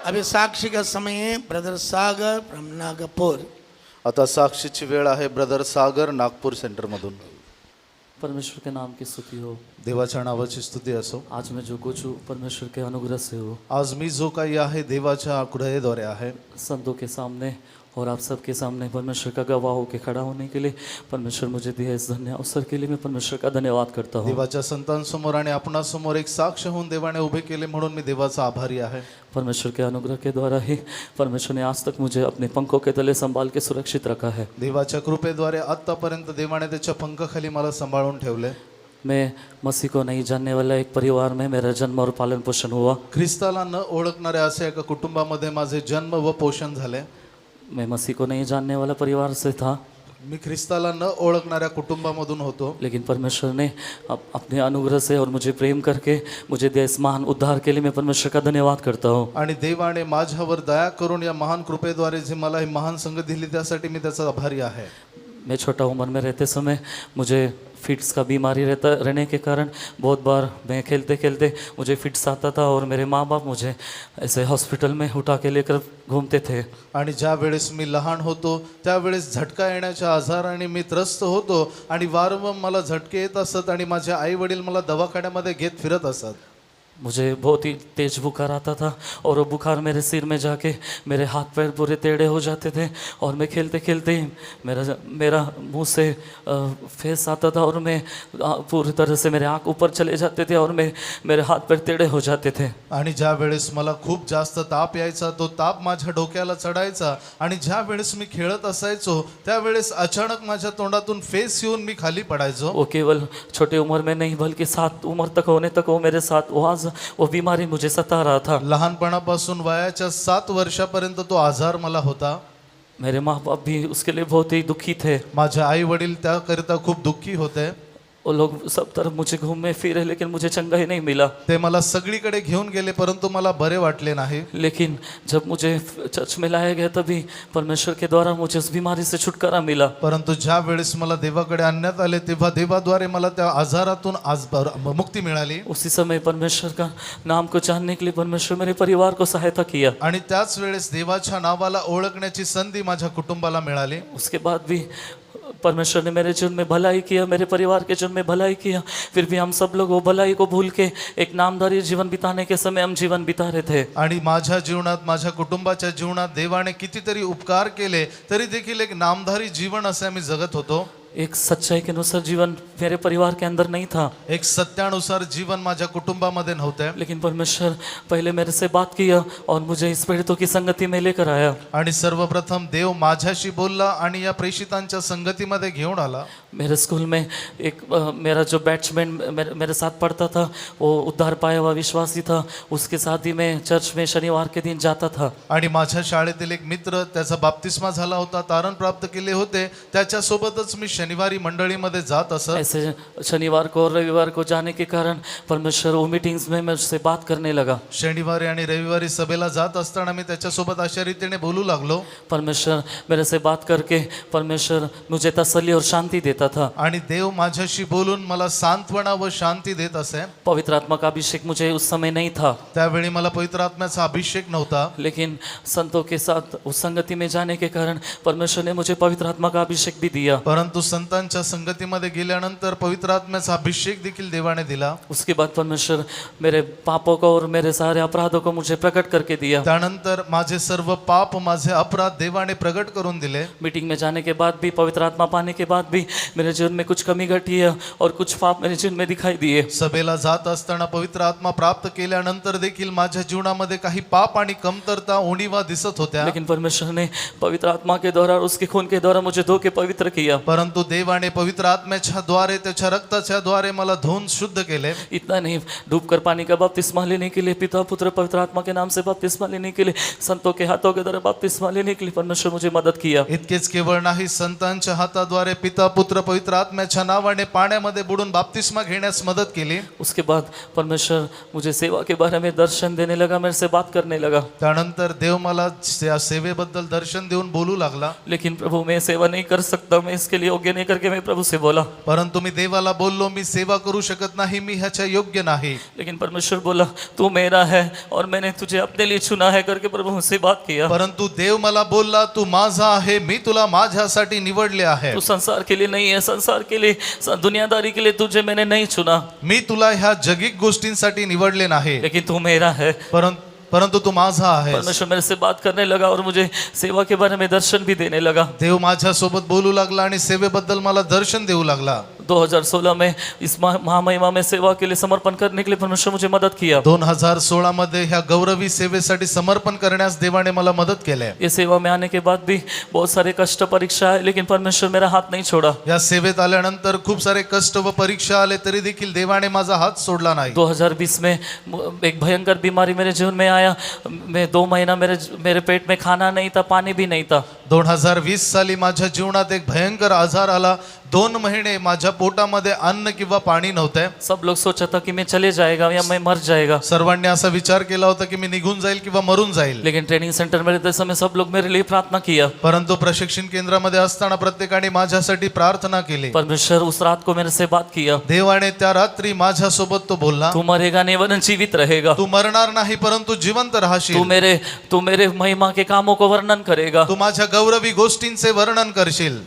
अभी साक्षी का समय है ब्रदर सागर फ्रॉम नागपुर। आता साक्षीची वेळ आहे ब्रदर सागर नागपूर सेंटरमधून। परमेश्वर के नाम की स्तुति हो। देवाच्या नावाची स्तुती असो। आज मैं जो कुछ हूँ परमेश्वर के अनुग्रह से हो। आज मी जो काही आहे देवाच्या कृपेद्वारे आहे। संतों के सामने और आप सबके सामने परमेश्वर का गवाह होकर खड़ा होने के लिए परमेश्वर मुझे दिया इस धन्य अवसर के लिए मैं परमेश्वर का धन्यवाद करता हूँ। देवाच्या संतांसमोर आणि आपणासमोर एक साक्ष होऊन देवाने उभे केले म्हणून मी देवाचा आभारी आहे। परमेश्वर के अनुग्रह के द्वारा ही परमेश्वर ने आज तक मुझे अपने पंखों के तले संभाल के सुरक्षित रखा है। देवाच्या कृपेद्वारे आतापर्यंत देवाने त्याच्या पंखाखाली मला सांभाळून ठेवले। मैं मसीह को नहीं जानने वाला एक परिवार में मेरा जन्म और पालन पोषण हुआ। ख्रिस्ताला न ओळखणाऱ्या अशा एका कुटुंबामध्ये माझे जन्म व पोषण झाले। मैं मसीह को नहीं जानने वाला परिवार से था, मी ख्रिस्ताला न ओळखणाऱ्या कुटुंबामधून होतो। लेकिन परमेश्वर ने अपने अनुग्रह से और मुझे प्रेम करके मुझे दिया इस महान उद्धार के लिए मैं परमेश्वर का धन्यवाद करता हूँ। आणि देवाने माझ्यावर दया करून या महान कृपेद्वारे जे मला ही महान संगत दिली त्यासाठी मी त्याचा आभारी आहे। मैं छोटा उम्र में रहते समय मुझे फिट्स का बीमारी रहने के कारण बहुत बार मैं खेलते खेलते मुझे फिट्स आता था और मेरे माँ बाप मुझे ऐसे हॉस्पिटल में उठा के लेकर घूमते थे। आणि ज्या वेळेस मी लहान होतो त्यावेळेस झटका येण्याच्या आजाराने मी त्रस्त होतो आणि वारंवार मला झटके येत असत आणि माझे आई वडील मला दवाखान्यामध्ये घेत फिरत असत। मुझे बहुत ही तेज बुखार आता था और वो बुखार मेरे सिर में जाके मेरे हाथ पैर पूरे टेढ़े हो जाते थे और मैं खेलते खेलते ही मेरा मुंह से फेस आता था और मैं पूरी तरह से मेरे आँख ऊपर चले जाते थे और मेरे हाथ पैर टेढ़े हो जाते थे। आणि ज्या वेळेस मला खूप जास्त ताप यायचा तो ताप माझ्या डोक्याला चढायचा आणि ज्या वेळेस मी खेळत असायचो त्यावेळेस अचानक माझ्या तोंडातून फेस येऊन मी खाली पडायचो। वो केवल छोटी उम्र में नहीं बल्कि 7 उम्र तक होने तक वो मेरे साथ वो बीमारी मुझे सता रहा था। लहानपणापासून वयाच्या 7 वर्षापर्यंत तो आजार मला होता। मेरे माँ बाप भी उसके लिए बहुत ही दुखी थे। माझे आई वडील त्याकरिता खूप दुःखी होते। वो लोग सब तरफ मुझे घूमे फिरे लेकिन मुझे चंगा ही नहीं मिला। ते मला सगळीकडे घेऊन गेले परंतु मला बरे वाटले नाही। लेकिन जब मुझे चर्च में लाया गया तभी परमेश्वर के द्वारा मुझे उस बीमारी से छुटकारा मिला। परंतु ज्या वेळेस मला देवाकडे आणण्यात आले तेव्हा देवाद्वारे मला त्या आजारातून मुक्ती मिळाली। उसी समय परमेश्वर का नाम को जानने के लिए परमेश्वर मेरे परिवार को सहायता किया। आणि त्याच वेळेस देवाच्या नावाला ओळखण्याची संधी माझ्या कुटुंबाला मिळाली। उसके बाद भी परमेश्वर ने मेरे जीवन में भलाई किया, मेरे परिवार के जीवन में भलाई किया। फिर भी हम सब लोग वो भलाई को भूल के एक नामधारी जीवन बिताने के समय हम जीवन बिता रहे थे। आणि माझ्या जीवनात माझ्या कुटुंबाच्या जीवनात देवाने कितीतरी उपकार केले तरी देखील एक नामधारी जीवन असे आम्ही जगत होतो। एक सच्चाई के अनुसार जीवन मेरे परिवार के अंदर नहीं था। एक सत्यानुसार जीवन माझ्या कुटुंबामध्ये नव्हते। लेकिन परमेश्वर पहले मेरे से बात किया और मुझे इस प्रेरितों की संगति में लेकर आया। आणि सर्वप्रथम देव माझ्याशी बोलला आणि या प्रेषितांच्या संगतीमध्ये घेऊन आला। मेरे स्कूल में एक मेरा जो बैट्समैन मेरे साथ पढ़ता था वो उद्धार पाया हुआ विश्वासी था। उसके साथ ही मैं चर्च में शनिवार के दिन जाता था। आणि माझ्या शाळेतील एक मित्र त्याचा बपतिस्मा झाला होता, तारण प्राप्त केले होते, त्याच्या सोबतच मी शनिवारी मंडळीमध्ये जात असत। ऐसे शनिवार को और रविवार को जाने के कारण परमेश्वर वो मीटिंग्स में मुझसे बात करने लगा। शनिवारी आणि रविवारी सभेला जात असताना मी त्याच्यासोबत अशा रीतीने बोलू लागलो। परमेश्वर मेरे से बात करके परमेश्वर मुझे तसल्ली और शांति देता था। आणि देव माझ्याशी बोलून मला सांत्वना व शांती देत असे। पवित्र आत्मा का अभिषेक मुझे उस समय नहीं था। त्यावेळी मला पवित्र आत्म्याचा अभिषेक नव्हता। लेकिन संतों के साथ उस संगति में जाने के कारण परमेश्वर ने मुझे पवित्र आत्मा का अभिषेक भी दिया। परंतु संतांच्या संगतीमध्ये गेल्यानंतर पवित्र आत्म्याचा अभिषेक देखील देवाने दिला। उसके बाद परमेश्वर मेरे पापों को और मेरे सारे अपराधों को मुझे प्रकट करके दिया। त्यानंतर माझे सर्व पाप माझे अपराध देवाने प्रकट करून दिले। मीटिंग में जाने के बाद भी पवित्र आत्मा पाने के बाद भी मेरे जीवन में कुछ कमी घटी है और कुछ पाप मेरे जीवन में दिखाई दिए। सभेला जात असताना पवित्र आत्मा प्राप्त केल्यानंतर देखील माझ्या जीवनामध्ये काही पाप आणि कमतरता उणीवा दिसत होत्या। लेकिन परमेश्वर ने पवित्र आत्मा के द्वारा और उसके खून के द्वारा मुझे धो के पवित्र किया। परंतु देवाने पवित्र आत्म्याच्या द्वारे त्याच्या रक्ताच्या द्वारे मला धुवून शुद्ध केले। इतना नहीं, डूबकर पानी का बपतिस्मा लेने के लिए, पिता पुत्र पवित्र आत्मा के नाम से बपतिस्मा लेने के लिए, संतों के हाथों के द्वारा बपतिस्मा लेने के लिए परमेश्वर मुझे मदद किया। इतकेच केवळ नाही, संतांच्या हाताद्वारे पिता पुत्र पवित्र आत्म्याच्या नावाने पाण्यामध्ये बुडून बाप्तिस्मा घेण्यास मदत केली. उसके बाद परमेश्वर मुझे सेवा के बारे में दर्शन देने लगा, मेरे से बात करने लगा. त्यानंतर देव मला या सेवेबद्दल दर्शन देऊन बोलू लागला. लेकिन प्रभु मैं सेवा नहीं कर सकता, मैं इसके लिए योग्य नहीं करके मैं प्रभु से बोला. परंतु मी देवाला बोललो मी सेवा करू शकत नाही, मी ह्याच्या योग्य नाही. लेकिन परमेश्वर बोला तू मेरा है और मैंने तुझे अपने लिए चुना है करके प्रभु से बात किया. परंतु देव मला बोलला तू माझा आहे, मी तुला माझ्यासाठी निवडले आहे. तू संसार के लिए नहीं है, संसार के लिए दुनियादारी के लिए तुझे मैंने नहीं चुना, मी तुला ह्या जगिक गोष्टींसाठी निवडले नाही, लेकिन तू मेरा है. परंतु तू माझा आहेस. परमेश्वर मेरे से बात करने लगा और मुझे सेवा के बारे में दर्शन भी देने लगा. देव माझ्या सोबत बोलू लागला आणि सेवेबद्दल मला दर्शन देऊ लागला. 2016 में इस महामहिमा में सेवा के लिए समर्पण करने के लिए परमेश्वर मुझे मदद किया. 2016 मध्ये ह्या गौरवी सेवेसाठी समर्पण करण्यास देवाने मला मदत केले. ये सेवा में आने के बाद भी बहुत सारे कष्ट परीक्षा है, लेकिन परमेश्वर मेरा हाथ नहीं छोड़ा. या सेवेत आल्यानंतर खूप सारे कष्ट व परीक्षा आले तरी देखील देवाने माझा हात सोडला नाही. 2020 में एक भयंकर बीमारी मेरे जीवन में आया. मैं 2 महीना मेरे पेट में खाना नहीं था, पानी भी नहीं था. 2020 साली माझ्या जीवनात एक भयंकर आजार आला. 2 महिने माझ्या पोटामध्ये अन्न किंवा पाणी नव्हते. सब लोग सोचा था कि मैं चले जाएगा या मैं मर जाएगा. सर्वांनी असा विचार केला होता की मी निघून जाईल किंवा मरून जाईल. लेकिन ट्रेनिंग सेंटर में रहते समय सब लोग मेरे लिए प्रार्थना किया. परंतु प्रशिक्षण केंद्रामध्ये असताना प्रत्येकाने माझ्यासाठी प्रार्थना केली. परमेश्वर उस रात को मेरे से बात किया. देवाने त्या रात्री माझ्या सोबत तो बोलला, तू मरेगा नहीं वरन जीवित रहेगा. तू मरणार नाही परंतु जिवंत राहशील. तू मेरे महिमा के कामों को वर्णन करेगा. तू माझ्या गौरवी गोष्टींचे वर्णन करशील.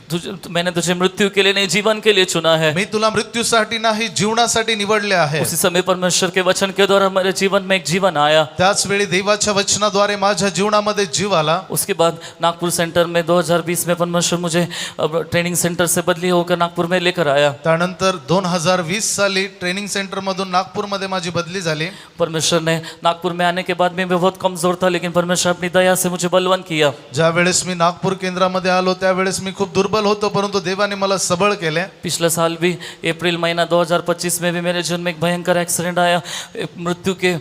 मैंने तुझे मृत्यु के लिए नहीं जीवन के लिए चुना है. मी तुला मृत्यूसाठी नाही जीवनासाठी निवडले आहे. उसी समय परमेश्वर के वचन के द्वारा मेरे जीवन में एक जीवन आया. त्याच वेळी देवाच्या वचनाद्वारे माझ्या जीवनामध्ये जीव आला. उसके बाद नागपुर सेंटर में 2020 में परमेश्वर मुझे ट्रेनिंग सेंटर से बदली होकर नागपुर में लेकर आया. त्यानंतर 2020 साली ट्रेनिंग सेंटर मधून नागपूर मध्ये माझी बदली झाली. परमेश्वर ने नागपुर में आने के बाद में मैं बहुत कमजोर था, लेकिन परमेश्वर अपनी दया से मुझे बलवान किया. ज्या वेळेस मी नागपूर केंद्रामध्ये आलो त्यावेळेस मी खूप दुर्बल होतो, परंतु देवाने मला सबळ केले. पिछले साल भी अप्रैल महीना 2025 में भी मेरे जीवन में एक भयंकर एक्सीडेंट आया. मृत्यु के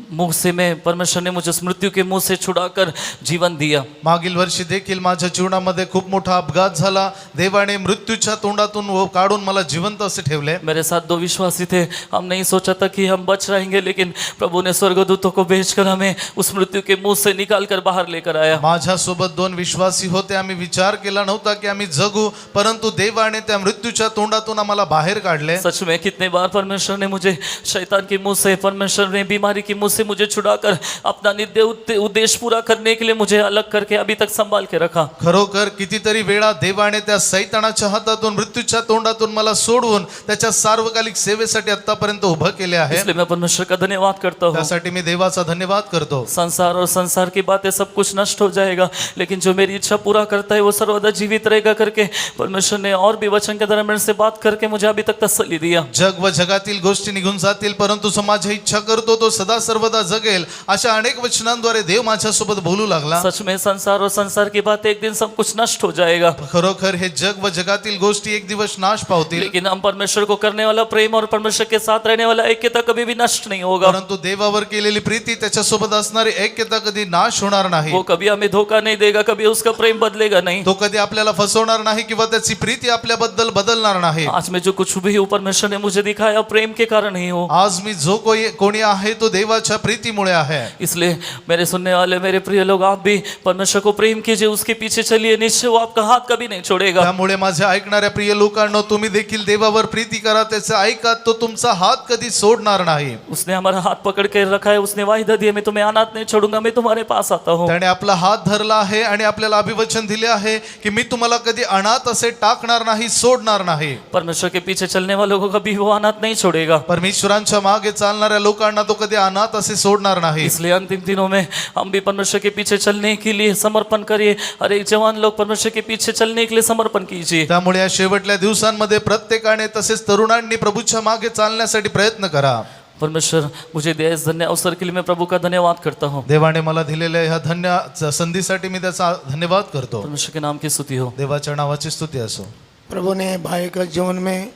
मुंह से मैं परमेश्वर ने मुझे मृत्यु के मुंह से छुड़ाकर जीवन दिया. मागील वर्षी देखील माझ्या जीवनामध्ये खूप मोठा अपघात झाला. देवाने मृत्यूच्या तोंडातून काढून मला जिवंत असे ठेवले. मेरे साथ 2 विश्वासी थे. हम नहीं सोचा था कि हम बच रहेंगे, लेकिन प्रभु ने स्वर्गदूतों को भेजकर हमें उस मृत्यु के मुंह से निकाल कर बाहर लेकर आया. माझ्या सोबत 2 विश्वासी होते. आम्ही विचार केला नव्हता की आम्ही जगू, परंतु देवाने त्या मृत्यूच्या तोंडातून आम्हाला बाहेर काढले. सच में कितने बार परमेश्वर ने मुझे शैतान के मुंह से, परमेश्वर ने बीमारी के मुंह से मुझे छुड़ाकर अपना नित्य उद्देश्य पूरा करने के लिए मुझे अलग करके अभी तक संभाल के रखा. खरोखर कितीतरी वेळा देवाने त्या सैतानाच्या हातातून, मृत्यूच्या तोंडातून मला सोडवून त्याच्या सार्वकालिक सेवेसाठी आतापर्यंत उभं केले आहे. इसलिए मैं परमेश्वर का धन्यवाद करता हूँ. त्यासाठी मी देवाचा धन्यवाद करतो. संसार और संसार की बातें सब कुछ नष्ट हो जाएगा, लेकिन जो मेरी इच्छा पूरा करता है वो सर्वदा जीवित रहेगा करके परमेश्वर ने और भी वचन के द्वारा मेरे से बात करके मुझे अभी तक तसल्ली दिया. जग व जगातील गोष्टी निघून जातील, परंतु जो माझी इच्छा करतो तो सदा सर्वदा जगेल, अशा अनेक वचनांद्वारे देव माझ्यासोबत बोलू लागला. सच में संसार और संसार की बातें एक दिन सब कुछ नष्ट हो जाएगा, खरोखर हे जग व जगातील गोष्टी एक दिवस नाश पावतील, लेकिन हम परमेश्वर को करने वाला प्रेम और परमेश्वर के साथ रहने वाला ऐक्यता कभी भी नष्ट नहीं होगा. परंतु देवावर केलेली प्रीती, त्याच्यासोबत असणारी ऐक्यता कधी नाश होणार नाही. वो कभी हमें धोखा नहीं देगा, कभी उसका प्रेम बदलेगा नहीं. तो कधी आपल्याला फसवणार नाही किंवा त्याची प्रीती आपल्याबद्दल बदलणार नाही. आज मैं जो कुछ भी हूँ परमेश्वर ने मुझे दिखाया प्रेम के कारण ही हूँ. आज मी जो कोणी आहे तो देवाच्या प्रीतीमुळे आहे. इसलिए मेरे सुनने वाले मेरे प्रिय लोग, आप भी परमेश्वर को प्रेम कीजिए, उसके पीछे चलिए, निश्चय वो आपका हाथ कभी नहीं छोड़ेगा. त्यामुळे माझ्या ऐकणाऱ्या प्रिय लोकांनो, तुम्ही देखील देवावर प्रीती करा, त्याचे ऐका, तो तुमचा हात कधी सोडणार नाही. उसने हमारा हाथ पकड़ के रखा है. उसने वायदा दिया, मैं तुम्हें अनाथ नहीं छोड़ूंगा, मैं तुम्हारे पास आता हूँ. त्याने आपला हात धरला आहे आणि आपल्याला अभिवचन दिले आहे की मी तुम्हाला कधी अनाथ असे टाकणार नाही, सोडणार नाही. परमेश्वर के पीछे चलने वालों को कभी वो अनाथ नहीं छोड़ेगा. परमेश्वरांच्या मागे चालणाऱ्या लोकांना तो कधी अनाथ असे सोडणार नाही. इसलिए अंतिम दिनों में हम भी परमेश्वर के पीछे चलने के लिए समर्पण करिए. अरे जवान लोग, परमेश्वर के पीछे चलने के लिए समर्पण कीजिए. त्यामुळे या शेवटल्या दिवसांमध्ये प्रत्येकाने तसेच तरुणांनी प्रभूच्या मागे चालण्यासाठी प्रयत्न करा. परमेश्वर मुझे दिया इस धन्य अवसर के लिए मैं प्रभु का धन्यवाद करता हूँ. देवाने मला दिलेल्या ह्या धन्य संधीसाठी मी त्याचा धन्यवाद करतो. परमेश्वर के नाम की स्तुति हो. देवाच्या नावाची स्तुती असो. प्रभु ने भाई का जीवन में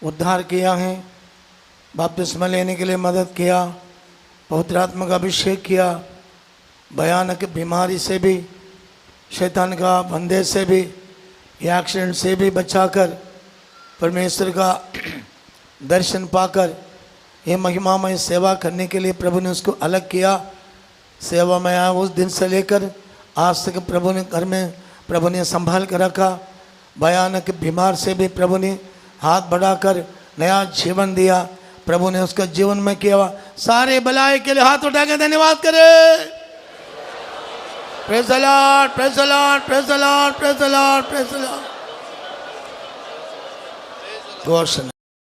उद्धार किया है, बपतिस्मा लेने के लिए मदद किया, पवित्र आत्मा का अभिषेक किया, भयानक बीमारी से भी, शैतान का बंधे से भी ये एक्सीडेंट से भी बचाकर परमेश्वर का दर्शन पाकर ये महिमामय सेवा करने के लिए प्रभु ने उसको अलग किया। सेवा में आया उस दिन से लेकर आज तक प्रभु ने घर में प्रभु ने संभाल कर रखा। भयानक बीमार से भी प्रभु ने हाथ बढ़ाकर नया जीवन दिया। प्रभु ने उसका जीवन में किया। सारे भलाई के लिए हाथ उठाकर धन्यवाद करें। Praise the Lord, praise the Lord, praise the Lord, praise the Lord, praise the Lord. Gaur say